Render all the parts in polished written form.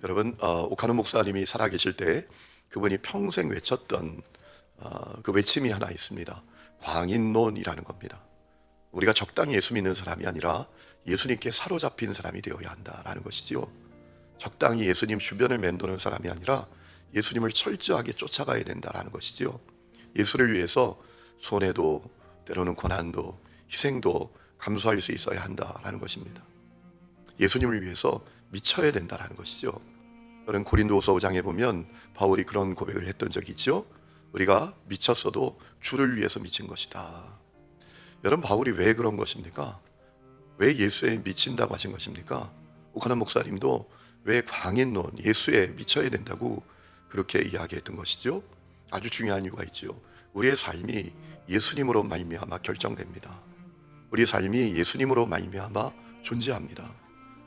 여러분, 오카노 목사님이 살아계실 때 그분이 평생 외쳤던 그 외침이 하나 있습니다. 광인론이라는 겁니다. 우리가 적당히 예수 믿는 사람이 아니라 예수님께 사로잡힌 사람이 되어야 한다라는 것이지요. 적당히 예수님 주변을 맴도는 사람이 아니라 예수님을 철저하게 쫓아가야 된다라는 것이지요. 예수를 위해서 손해도 때로는 고난도 희생도 감수할 수 있어야 한다라는 것입니다. 예수님을 위해서 미쳐야 된다라는 것이죠. 저는 고린도후서 5장에 보면 바울이 그런 고백을 했던 적이 있죠. 우리가 미쳤어도 주를 위해서 미친 것이다. 여러분, 바울이 왜 그런 것입니까? 왜 예수에 미친다고 하신 것입니까? 오카노 목사님도 왜 광인론, 예수에 미쳐야 된다고 그렇게 이야기했던 것이죠. 아주 중요한 이유가 있죠. 우리의 삶이 예수님으로 말미암아 결정됩니다. 우리의 삶이 예수님으로 말미암아 존재합니다.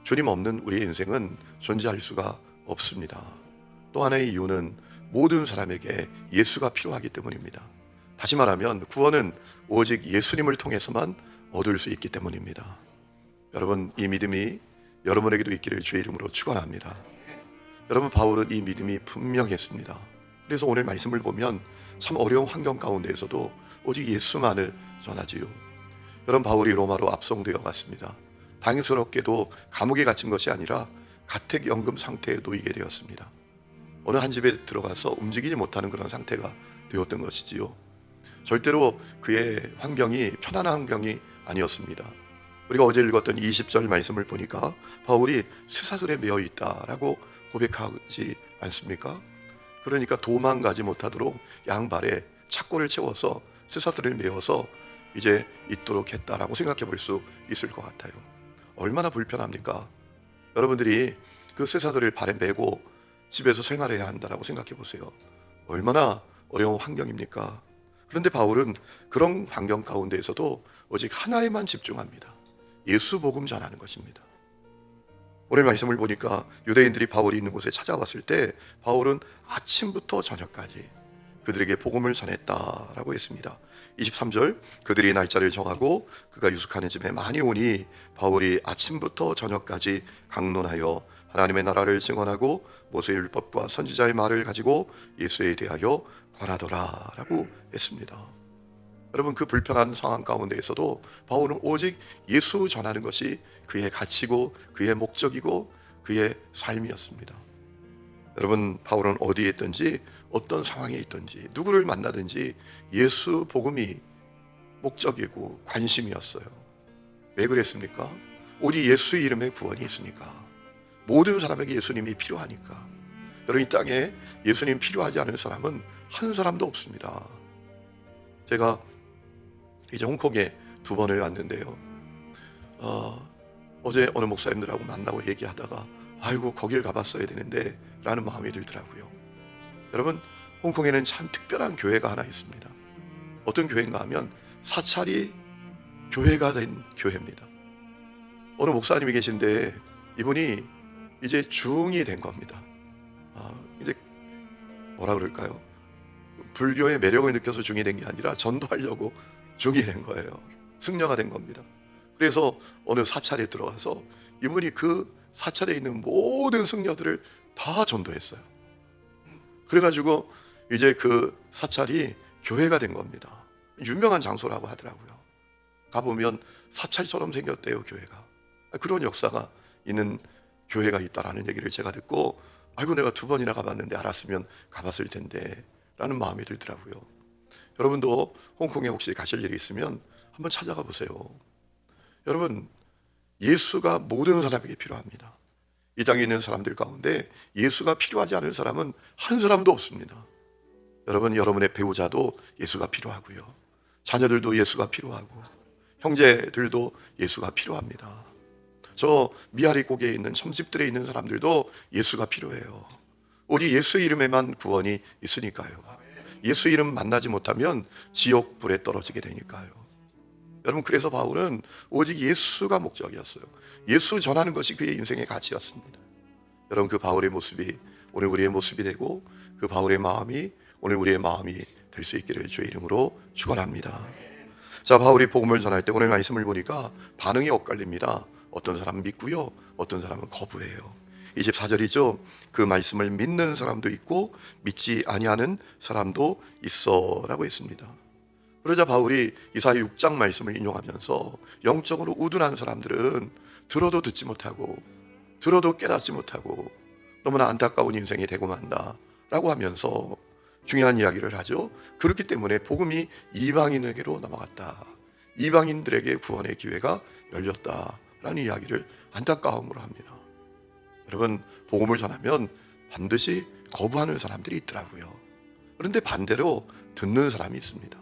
주님 없는 우리의 인생은 존재할 수가 없습니다. 또 하나의 이유는 모든 사람에게 예수가 필요하기 때문입니다. 다시 말하면 구원은 오직 예수님을 통해서만 얻을 수 있기 때문입니다. 여러분, 이 믿음이 여러분에게도 있기를 주의 이름으로 축원합니다. 여러분, 바울은 이 믿음이 분명했습니다. 그래서 오늘 말씀을 보면 참 어려운 환경 가운데에서도 오직 예수만을 전하지요. 여러분, 바울이 로마로 압송되어 갔습니다. 다행스럽게도 감옥에 갇힌 것이 아니라 가택연금 상태에 놓이게 되었습니다. 어느 한 집에 들어가서 움직이지 못하는 그런 상태가 되었던 것이지요. 절대로 그의 환경이 편안한 환경이 아니었습니다. 우리가 어제 읽었던 20절 말씀을 보니까 바울이 쇠사슬에 매어 있다라고 고백하지 않습니까? 그러니까 도망가지 못하도록 양발에 착고를 채워서 쇠사슬을 매어서 이제 있도록 했다라고 생각해 볼 수 있을 것 같아요. 얼마나 불편합니까? 여러분들이 그 쇠사슬을 발에 메고 집에서 생활해야 한다라고 생각해 보세요. 얼마나 어려운 환경입니까? 그런데 바울은 그런 환경 가운데에서도 오직 하나에만 집중합니다. 예수 복음 전하는 것입니다. 오늘 말씀을 보니까 유대인들이 바울이 있는 곳에 찾아왔을 때 바울은 아침부터 저녁까지 그들에게 복음을 전했다라고 했습니다. 23절, 그들이 날짜를 정하고 그가 유숙하는 집에 많이 오니 바울이 아침부터 저녁까지 강론하여 하나님의 나라를 증언하고 모세의 율법과 선지자의 말을 가지고 예수에 대하여 권하더라라고 했습니다. 여러분, 그 불편한 상황 가운데에서도 바울은 오직 예수 전하는 것이 그의 가치고 그의 목적이고 그의 삶이었습니다. 여러분, 바울은 어디에 있든지 어떤 상황에 있든지 누구를 만나든지 예수 복음이 목적이고 관심이었어요. 왜 그랬습니까? 오직 예수의 이름에 구원이 있으니까. 모든 사람에게 예수님이 필요하니까. 여러분, 이 땅에 예수님 필요하지 않은 사람은 한 사람도 없습니다. 제가 이제 홍콩에 2번을 왔는데요. 어제 어느 목사님들하고 만나고 얘기하다가 아이고, 거길 가봤어야 되는데 라는 마음이 들더라고요. 여러분, 홍콩에는 참 특별한 교회가 하나 있습니다. 어떤 교회인가 하면 사찰이 교회가 된 교회입니다. 어느 목사님이 계신데 이분이 이제 중이 된 겁니다. 이제 뭐라 그럴까요? 불교의 매력을 느껴서 중이 된 게 아니라 전도하려고 중이 된 거예요. 승려가 된 겁니다. 그래서 어느 사찰에 들어가서 이분이 그 사찰에 있는 모든 승려들을 다 전도했어요. 그래가지고 이제 그 사찰이 교회가 된 겁니다. 유명한 장소라고 하더라고요. 가보면 사찰처럼 생겼대요, 교회가. 그런 역사가 있는 교회가 있다라는 얘기를 제가 듣고 아이고, 내가 2번이나 가봤는데 알았으면 가봤을 텐데 라는 마음이 들더라고요. 여러분도 홍콩에 혹시 가실 일이 있으면 한번 찾아가 보세요. 여러분, 예수가 모든 사람에게 필요합니다. 이 땅에 있는 사람들 가운데 예수가 필요하지 않은 사람은 한 사람도 없습니다. 여러분, 여러분의 배우자도 예수가 필요하고요. 자녀들도 예수가 필요하고 형제들도 예수가 필요합니다. 저 미아리 고개에 있는 점집들에 있는 사람들도 예수가 필요해요. 우리 예수 이름에만 구원이 있으니까요. 예수 이름 만나지 못하면 지옥 불에 떨어지게 되니까요. 여러분, 그래서 바울은 오직 예수가 목적이었어요. 예수 전하는 것이 그의 인생의 가치였습니다. 여러분, 그 바울의 모습이 오늘 우리의 모습이 되고 그 바울의 마음이 오늘 우리의 마음이 될 수 있기를 주의 이름으로 축원합니다. 자, 바울이 복음을 전할 때 오늘 말씀을 보니까 반응이 엇갈립니다. 어떤 사람은 믿고요, 어떤 사람은 거부해요. 24절이죠. 그 말씀을 믿는 사람도 있고 믿지 아니하는 사람도 있어라고 했습니다. 그러자 바울이 이사야 6장 말씀을 인용하면서 영적으로 우둔한 사람들은 들어도 듣지 못하고 들어도 깨닫지 못하고 너무나 안타까운 인생이 되고 만다 라고 하면서 중요한 이야기를 하죠. 그렇기 때문에 복음이 이방인에게로 넘어갔다. 이방인들에게 구원의 기회가 열렸다라는 이야기를 안타까움으로 합니다. 여러분, 복음을 전하면 반드시 거부하는 사람들이 있더라고요. 그런데 반대로 듣는 사람이 있습니다.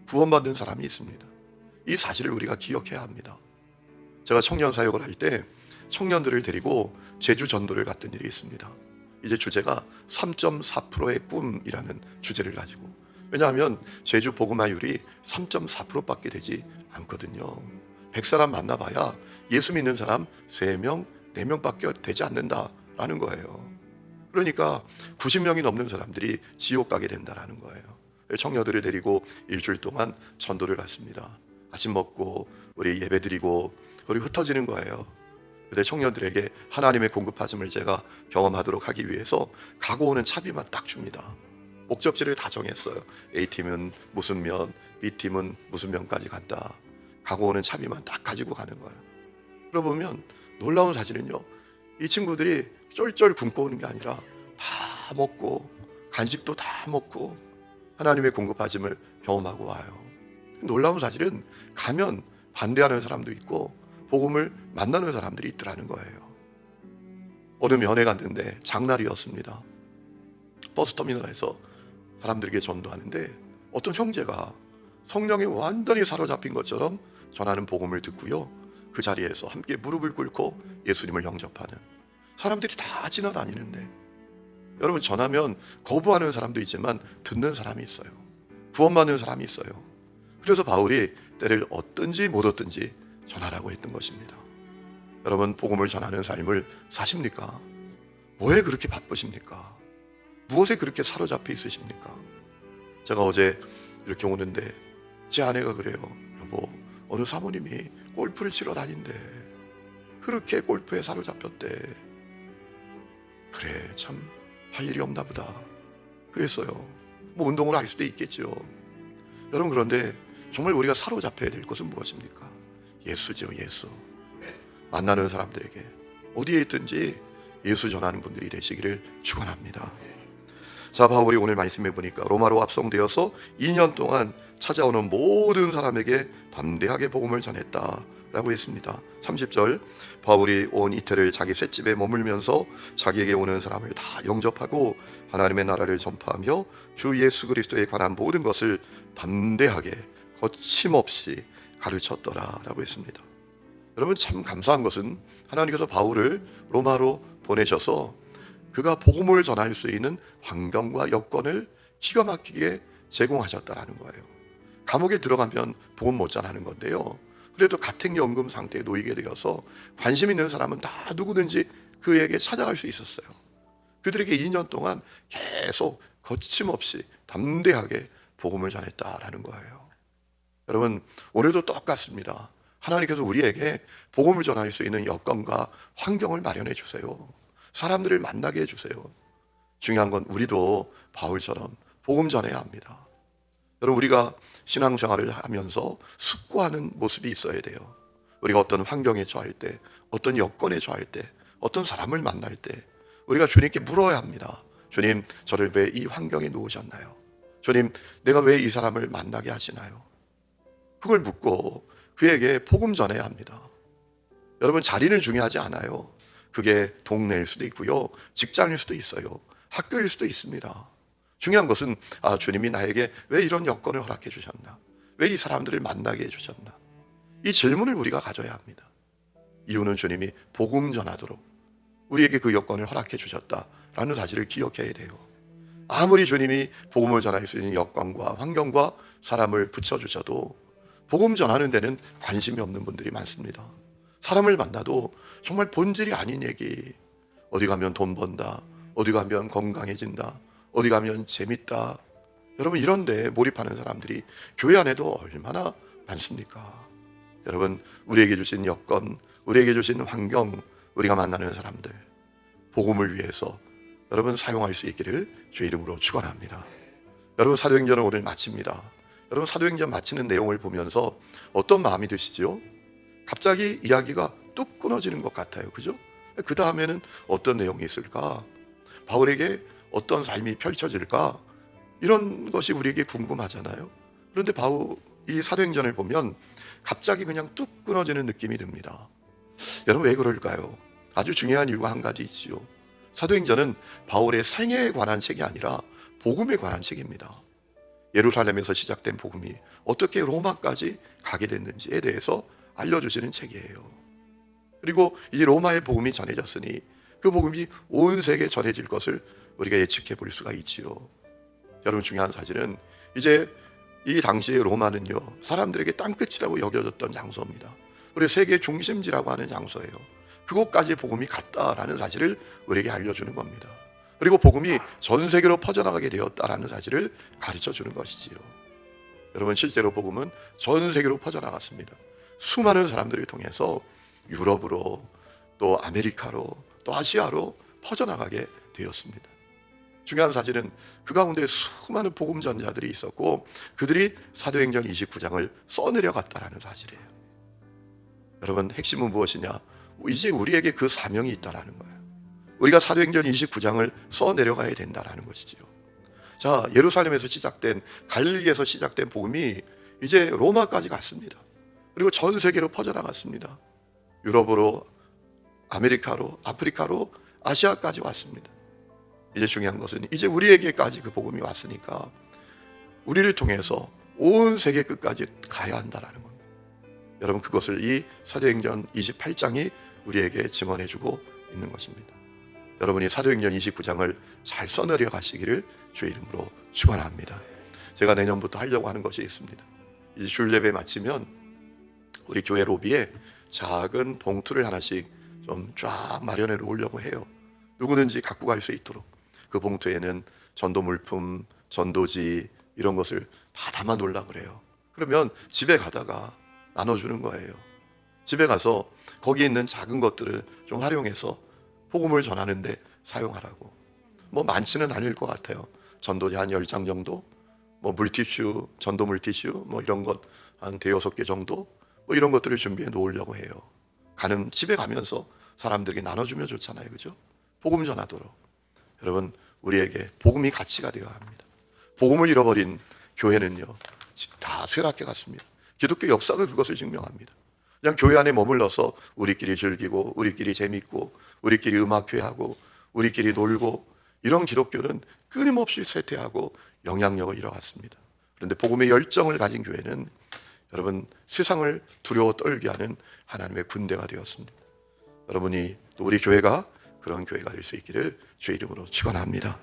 구원받는 사람이 있습니다. 이 사실을 우리가 기억해야 합니다. 제가 청년 사역을 할 때 청년들을 데리고 제주 전도를 갔던 일이 있습니다. 이제 주제가 3.4%의 꿈이라는 주제를 가지고, 왜냐하면 제주 복음화율이 3.4%밖에 되지 않거든요. 100사람 만나봐야 예수 믿는 사람 3명, 4명밖에 되지 않는다라는 거예요. 그러니까 90명이 넘는 사람들이 지옥 가게 된다라는 거예요. 청년들을 데리고 일주일 동안 전도를 갔습니다. 아침 먹고 우리 예배 드리고 우리 흩어지는 거예요. 그때 청년들에게 하나님의 공급하심을 제가 경험하도록 하기 위해서 가고 오는 차비만 딱 줍니다. 목적지를 다 정했어요. A팀은 무슨 면, B팀은 무슨 면까지 간다. 가고 오는 차비만 딱 가지고 가는 거예요. 그러보면 놀라운 사실은요, 이 친구들이 쫄쫄 굶고 오는 게 아니라 다 먹고 간식도 다 먹고 하나님의 공급하심을 경험하고 와요. 놀라운 사실은 가면 반대하는 사람도 있고 복음을 만나는 사람들이 있더라는 거예요. 어느 면회 갔는데 장날이었습니다. 버스터미널에서 사람들에게 전도하는데 어떤 형제가 성령에 완전히 사로잡힌 것처럼 전하는 복음을 듣고요, 그 자리에서 함께 무릎을 꿇고 예수님을 영접하는 사람들이 다 지나다니는데, 여러분, 전하면 거부하는 사람도 있지만 듣는 사람이 있어요. 구원받는 사람이 있어요. 그래서 바울이 때를 얻든지 못 얻든지 전하라고 했던 것입니다. 여러분, 복음을 전하는 삶을 사십니까? 뭐에 그렇게 바쁘십니까? 무엇에 그렇게 사로잡혀 있으십니까? 제가 어제 이렇게 오는데 제 아내가 그래요. 여보, 어느 사모님이 골프를 치러 다닌대. 그렇게 골프에 사로잡혔대. 그래, 참 할 일이 없나 보다 그랬어요. 뭐 운동을 할 수도 있겠죠. 여러분, 그런데 정말 우리가 사로잡혀야 될 것은 무엇입니까? 예수죠. 예수. 만나는 사람들에게 어디에 있든지 예수 전하는 분들이 되시기를 축원합니다. 자, 바울이 오늘 말씀해 보니까 로마로 합성되어서 2년 동안 찾아오는 모든 사람에게 담대하게 복음을 전했다라고 했습니다. 30절, 바울이 온 이태를 자기 셋집에 머물면서 자기에게 오는 사람을 다 영접하고 하나님의 나라를 전파하며 주 예수 그리스도에 관한 모든 것을 담대하게 거침없이 가르쳤더라라고 했습니다. 여러분, 참 감사한 것은 하나님께서 바울을 로마로 보내셔서 그가 복음을 전할 수 있는 환경과 여건을 기가 막히게 제공하셨다라는 거예요. 감옥에 들어가면 복음 못 전하는 건데요, 그래도 가택연금 상태에 놓이게 되어서 관심 있는 사람은 다 누구든지 그에게 찾아갈 수 있었어요. 그들에게 2년 동안 계속 거침없이 담대하게 복음을 전했다라는 거예요. 여러분, 오늘도 똑같습니다. 하나님께서 우리에게 복음을 전할 수 있는 여건과 환경을 마련해 주세요. 사람들을 만나게 해주세요. 중요한 건 우리도 바울처럼 복음 전해야 합니다. 여러분, 우리가 신앙생활을 하면서 숙고하는 모습이 있어야 돼요. 우리가 어떤 환경에 처할 때, 어떤 여건에 처할 때, 어떤 사람을 만날 때 우리가 주님께 물어야 합니다. 주님, 저를 왜 이 환경에 놓으셨나요? 주님, 내가 왜 이 사람을 만나게 하시나요? 그걸 묻고 그에게 복음 전해야 합니다. 여러분, 자리는 중요하지 않아요. 그게 동네일 수도 있고요, 직장일 수도 있어요, 학교일 수도 있습니다. 중요한 것은 주님이 나에게 왜 이런 여건을 허락해 주셨나? 왜 이 사람들을 만나게 해주셨나? 이 질문을 우리가 가져야 합니다. 이유는 주님이 복음 전하도록 우리에게 그 여건을 허락해 주셨다라는 사실을 기억해야 돼요. 아무리 주님이 복음을 전할 수 있는 여건과 환경과 사람을 붙여주셔도 복음 전하는 데는 관심이 없는 분들이 많습니다. 사람을 만나도 정말 본질이 아닌 얘기, 어디 가면 돈 번다, 어디 가면 건강해진다, 어디 가면 재밌다, 여러분, 이런 데 몰입하는 사람들이 교회 안에도 얼마나 많습니까? 여러분, 우리에게 주신 여건, 우리에게 주신 환경, 우리가 만나는 사람들, 복음을 위해서 여러분 사용할 수 있기를 주의 이름으로 축원합니다. 여러분 사도행전을 오늘 마칩니다. 여러분 사도행전 마치는 내용을 보면서 어떤 마음이 드시죠? 갑자기 이야기가 뚝 끊어지는 것 같아요. 그죠? 그 다음에는 어떤 내용이 있을까? 바울에게 어떤 삶이 펼쳐질까? 이런 것이 우리에게 궁금하잖아요. 그런데 바울 이 사도행전을 보면 갑자기 그냥 뚝 끊어지는 느낌이 듭니다. 여러분 왜 그럴까요? 아주 중요한 이유가 한 가지 있지요. 사도행전은 바울의 생애에 관한 책이 아니라 복음에 관한 책입니다. 예루살렘에서 시작된 복음이 어떻게 로마까지 가게 됐는지에 대해서 알려주시는 책이에요. 그리고 이제 로마의 복음이 전해졌으니 그 복음이 온 세계에 전해질 것을 우리가 예측해 볼 수가 있지요. 여러분 중요한 사실은 이제 이 당시의 로마는요, 사람들에게 땅끝이라고 여겨졌던 장소입니다. 우리 세계 중심지라고 하는 장소예요. 그곳까지 복음이 갔다라는 사실을 우리에게 알려주는 겁니다. 그리고 복음이 전 세계로 퍼져나가게 되었다라는 사실을 가르쳐 주는 것이지요. 여러분 실제로 복음은 전 세계로 퍼져나갔습니다. 수많은 사람들을 통해서 유럽으로 또 아메리카로 또 아시아로 퍼져나가게 되었습니다. 중요한 사실은 그 가운데 수많은 복음 전자들이 있었고 그들이 사도행전 29장을 써내려갔다라는 사실이에요. 여러분 핵심은 무엇이냐? 이제 우리에게 그 사명이 있다라는 거예요. 우리가 사도행전 29장을 써내려가야 된다라는 것이지요. 자, 예루살렘에서 시작된 갈릴리에서 시작된 복음이 이제 로마까지 갔습니다. 그리고 전 세계로 퍼져나갔습니다. 유럽으로, 아메리카로, 아프리카로, 아시아까지 왔습니다. 이제 중요한 것은 이제 우리에게까지 그 복음이 왔으니까 우리를 통해서 온 세계 끝까지 가야 한다라는 겁니다. 여러분 그것을 이 사도행전 28장이 우리에게 증언해주고 있는 것입니다. 여러분이 사도행전 29장을 잘 써내려 가시기를 주의 이름으로 축원합니다. 제가 내년부터 하려고 하는 것이 있습니다. 이제 주일 예배 마치면 우리 교회 로비에 작은 봉투를 하나씩 좀 쫙 마련해 놓으려고 해요. 누구든지 갖고 갈 수 있도록. 그 봉투에는 전도 물품, 전도지 이런 것을 다 담아 놓으려고 그래요. 그러면 집에 가다가 나눠주는 거예요. 집에 가서 거기 있는 작은 것들을 좀 활용해서 복음을 전하는데 사용하라고. 뭐 많지는 않을 것 같아요. 전도지 한 10장 정도, 뭐 물티슈, 전도 물티슈 뭐 이런 것 한 5-6개 정도 뭐 이런 것들을 준비해 놓으려고 해요. 집에 가면서 사람들에게 나눠주면 좋잖아요. 그죠? 복음 전하도록. 여러분 우리에게 복음이 가치가 되어야 합니다. 복음을 잃어버린 교회는요 다 쇠락해 갔습니다. 기독교 역사가 그것을 증명합니다. 그냥 교회 안에 머물러서 우리끼리 즐기고 우리끼리 재밌고 우리끼리 음악회하고 우리끼리 놀고 이런 기독교는 끊임없이 쇠퇴하고 영향력을 잃어갔습니다. 그런데 복음의 열정을 가진 교회는 여러분 세상을 두려워 떨게 하는 하나님의 군대가 되었습니다. 여러분이 또 우리 교회가 그런 교회가 될 수 있기를 주의 이름으로 축원합니다.